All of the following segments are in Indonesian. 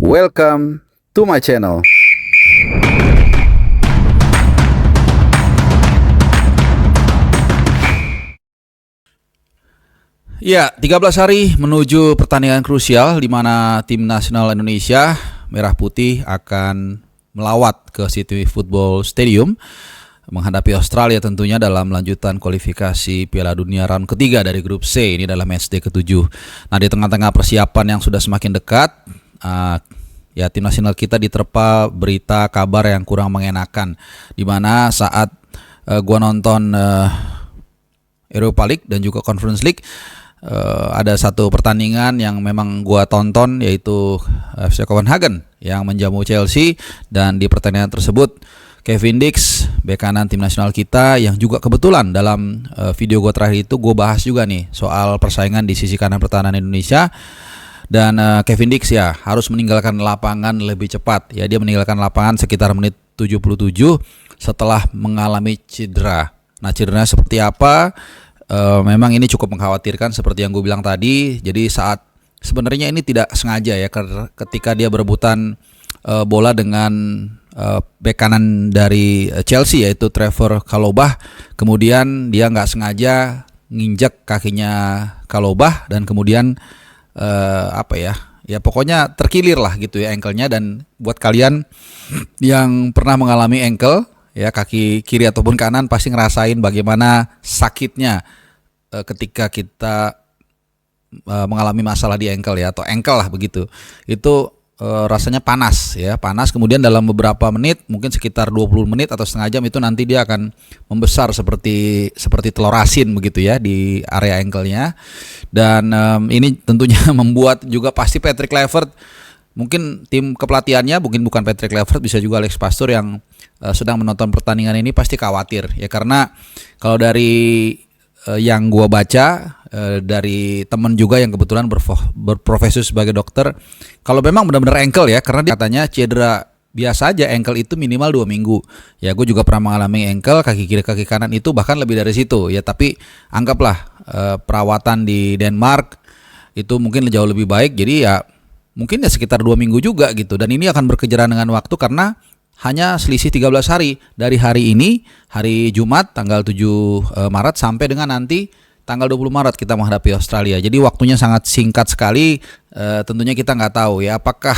Welcome to my channel. Ya, 13 hari menuju pertandingan krusial di mana tim nasional Indonesia Merah Putih akan melawat ke City Football Stadium menghadapi Australia tentunya dalam lanjutan kualifikasi Piala Dunia round ketiga dari grup C. Ini adalah matchday ke-7. Nah, di tengah-tengah persiapan yang sudah semakin dekat, ya tim nasional kita diterpa berita kabar yang kurang mengenakan, di mana saat gua nonton Europa League dan juga Conference League, ada satu pertandingan yang memang gua tonton, yaitu FC Copenhagen yang menjamu Chelsea, dan di pertandingan tersebut Kevin Dix, bek kanan tim nasional kita, yang juga kebetulan dalam video gua terakhir itu gua bahas juga nih soal persaingan di sisi kanan pertahanan Indonesia. Dan Kevin Dix ya harus meninggalkan lapangan lebih cepat. Ya, dia meninggalkan lapangan sekitar menit 77 setelah mengalami cedera. Nah, cederanya seperti apa? Memang ini cukup mengkhawatirkan seperti yang gue bilang tadi. Jadi saat sebenarnya ini tidak sengaja ya, ketika dia berebutan bola dengan bek kanan dari Chelsea, yaitu Trevor Chalobah, kemudian dia nggak sengaja nginjek kakinya Chalobah dan kemudian ya pokoknya terkilir lah gitu ya ankle-nya. Dan buat kalian yang pernah mengalami ankle ya, kaki kiri ataupun kanan, pasti ngerasain bagaimana sakitnya ketika kita mengalami masalah di ankle ya, atau ankle lah begitu. Itu rasanya panas ya, panas. Kemudian dalam beberapa menit, mungkin sekitar 20 menit atau setengah jam, itu nanti dia akan membesar seperti telur asin begitu ya di area ankle-nya. Dan ini tentunya membuat juga pasti Patrick Kluivert, mungkin tim kepelatihannya, mungkin bukan Patrick Kluivert, bisa juga Alex Pastoor yang sedang menonton pertandingan ini, pasti khawatir ya. Karena kalau dari yang gua baca dari teman juga yang kebetulan berprofesi sebagai dokter, kalau memang benar-benar ankle ya, karena dia katanya cedera biasa aja ankle itu minimal 2 minggu. Ya, gue juga pernah mengalami ankle, kaki kiri kaki kanan itu bahkan lebih dari situ ya. Tapi anggaplah perawatan di Denmark itu mungkin jauh lebih baik. Jadi ya mungkin ya sekitar 2 minggu juga gitu. Dan ini akan berkejaran dengan waktu karena hanya selisih 13 hari dari hari ini, hari Jumat tanggal 7 Maret sampai dengan nanti tanggal 20 Maret kita menghadapi Australia. Jadi waktunya sangat singkat sekali. Tentunya kita nggak tahu ya apakah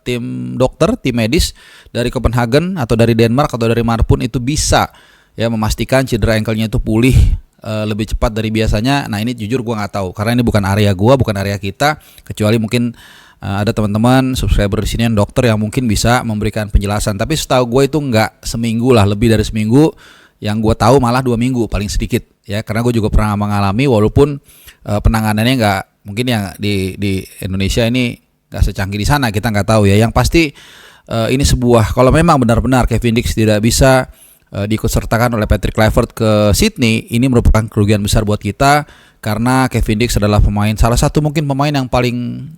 tim dokter, tim medis dari Copenhagen atau dari Denmark atau dari manapun itu bisa ya memastikan cedera ankle-nya itu pulih lebih cepat dari biasanya. Nah, ini jujur gue nggak tahu karena ini bukan area gue, bukan area kita, kecuali mungkin ada teman-teman subscriber di sini yang dokter yang mungkin bisa memberikan penjelasan. Tapi setahu gue itu nggak seminggu lah, lebih dari seminggu. Yang gue tahu malah 2 minggu paling sedikit ya, karena gue juga pernah mengalami, walaupun penanganannya nggak mungkin yang di Indonesia ini nggak secanggih di sana, kita nggak tahu ya. Yang pasti ini sebuah, kalau memang benar-benar Kevin Dix tidak bisa diikutsertakan oleh Patrick Kluivert ke Sydney, ini merupakan kerugian besar buat kita. Karena Kevin Dix adalah salah satu mungkin pemain yang paling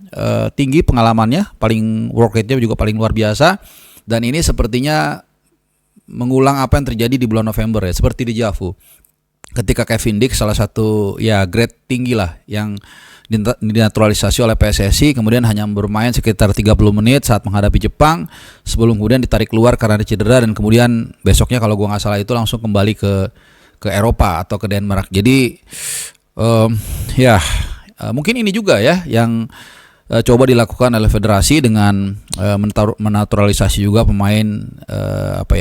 tinggi pengalamannya, paling work rate-nya juga paling luar biasa. Dan ini sepertinya mengulang apa yang terjadi di bulan November ya, seperti di Javu. Ketika Kevin Dix, salah satu ya grade tinggi lah yang dinaturalisasi oleh PSSI, kemudian hanya bermain sekitar 30 menit saat menghadapi Jepang, sebelum kemudian ditarik keluar karena ada cedera, dan kemudian besoknya kalau gua nggak salah itu langsung kembali ke Eropa atau ke Denmark. Jadi mungkin ini juga ya yang coba dilakukan oleh federasi dengan menaturalisasi juga pemain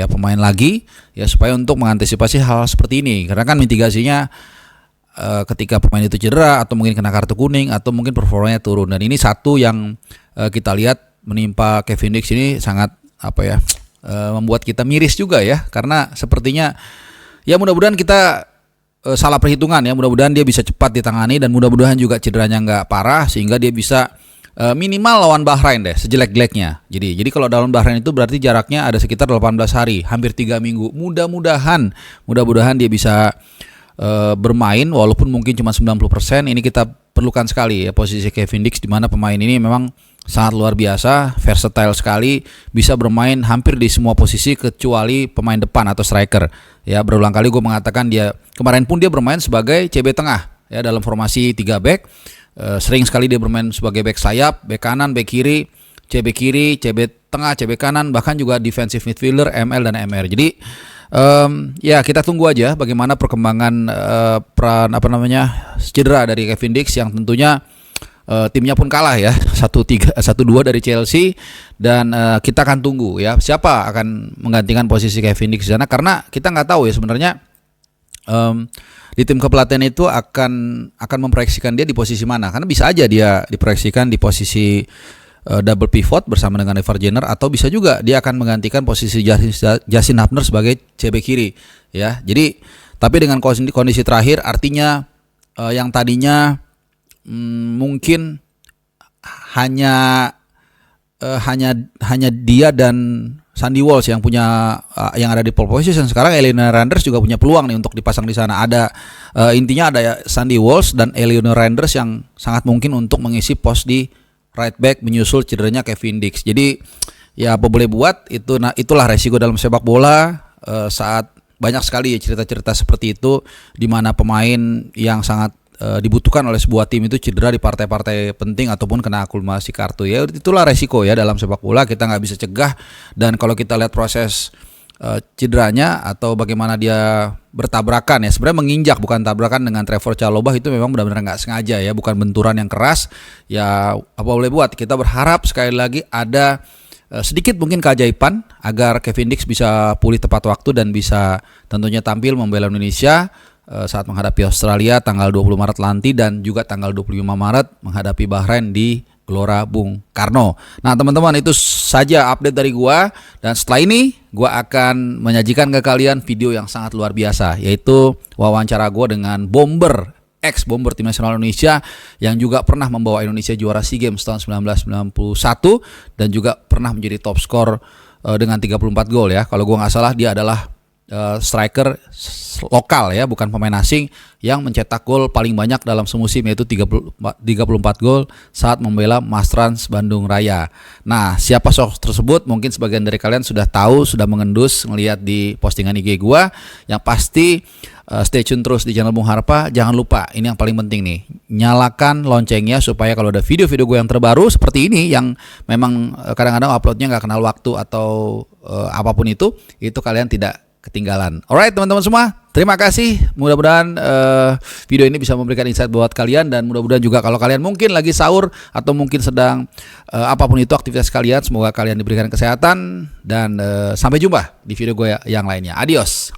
pemain lagi ya, supaya untuk mengantisipasi hal seperti ini. Karena kan mitigasinya ketika pemain itu cedera atau mungkin kena kartu kuning atau mungkin performanya turun. Dan ini satu yang kita lihat menimpa Kevin Dix ini sangat membuat kita miris juga ya, karena sepertinya ya mudah-mudahan kita salah perhitungan ya, mudah-mudahan dia bisa cepat ditangani dan mudah-mudahan juga cederanya nggak parah sehingga dia bisa minimal lawan Bahrain deh sejelek-jeleknya. Jadi kalau lawan Bahrain itu berarti jaraknya ada sekitar 18 hari, hampir 3 minggu. Mudah-mudahan dia bisa bermain walaupun mungkin cuma 90%. Ini kita perlukan sekali ya posisi Kevin Dix, di mana pemain ini memang sangat luar biasa, versatile sekali, bisa bermain hampir di semua posisi kecuali pemain depan atau striker. Ya, berulang kali gue mengatakan kemarin pun dia bermain sebagai CB tengah ya dalam formasi 3 back. Sering sekali dia bermain sebagai back sayap, back kanan, back kiri. CB kiri, CB tengah, CB kanan, bahkan juga defensive midfielder, ML dan MR. Jadi ya kita tunggu aja bagaimana perkembangan peran cedera dari Kevin Dix yang tentunya timnya pun kalah ya 1-2 dari Chelsea dan kita akan tunggu ya siapa akan menggantikan posisi Kevin Dix di sana karena kita nggak tahu ya sebenarnya di tim kepelatihan itu akan memproyeksikan dia di posisi mana karena bisa aja dia diproyeksikan di posisi double pivot bersama dengan Ivar Jenner atau bisa juga dia akan menggantikan posisi Justin Hubner sebagai CB kiri ya. Jadi tapi dengan kondisi terakhir artinya yang tadinya mungkin hanya dia dan Sandy Walsh yang punya yang ada di pole position. Sekarang Eleanor Randers juga punya peluang nih untuk dipasang di sana. Ada intinya ada Sandy Walsh dan Eleanor Randers yang sangat mungkin untuk mengisi pos di right back menyusul cederanya Kevin Dix. Jadi ya apa boleh buat itu. Nah itulah resiko dalam sepak bola saat banyak sekali ya cerita-cerita seperti itu di mana pemain yang sangat dibutuhkan oleh sebuah tim itu cedera di partai-partai penting ataupun kena akumulasi kartu ya itulah resiko ya dalam sepak bola kita nggak bisa cegah dan kalau kita lihat proses cederanya atau bagaimana dia bertabrakan ya sebenarnya menginjak bukan tabrakan dengan Trevor Chalobah itu memang benar-benar nggak sengaja ya bukan benturan yang keras ya apa boleh buat kita berharap sekali lagi ada sedikit mungkin keajaiban agar Kevin Dix bisa pulih tepat waktu dan bisa tentunya tampil membela Indonesia saat menghadapi Australia tanggal 20 Maret nanti dan juga tanggal 25 Maret menghadapi Bahrain di Gelora Bung Karno. Nah teman-teman itu saja update dari gua dan setelah ini gua akan menyajikan ke kalian video yang sangat luar biasa yaitu wawancara gua dengan ex-bomber tim nasional Indonesia yang juga pernah membawa Indonesia juara SEA Games tahun 1991 dan juga pernah menjadi top skor dengan 34 gol ya. Kalau gua nggak salah dia adalah striker lokal ya bukan pemain asing yang mencetak gol paling banyak dalam semusim yaitu 34 gol saat membela Mastrans Bandung Raya. Nah siapa sosok tersebut mungkin sebagian dari kalian sudah tahu sudah mengendus ngelihat di postingan IG gua yang pasti stay tune terus di channel Bung Harpa. Jangan lupa ini yang paling penting nih nyalakan loncengnya supaya kalau ada video-video gue yang terbaru seperti ini yang memang kadang-kadang uploadnya nggak kenal waktu atau apapun itu kalian tidak ketinggalan. Alright teman-teman semua, terima kasih. Mudah-mudahan video ini bisa memberikan insight buat kalian dan mudah-mudahan juga kalau kalian mungkin lagi sahur atau mungkin sedang apapun itu aktivitas kalian, semoga kalian diberikan kesehatan dan sampai jumpa di video gue yang lainnya. Adios.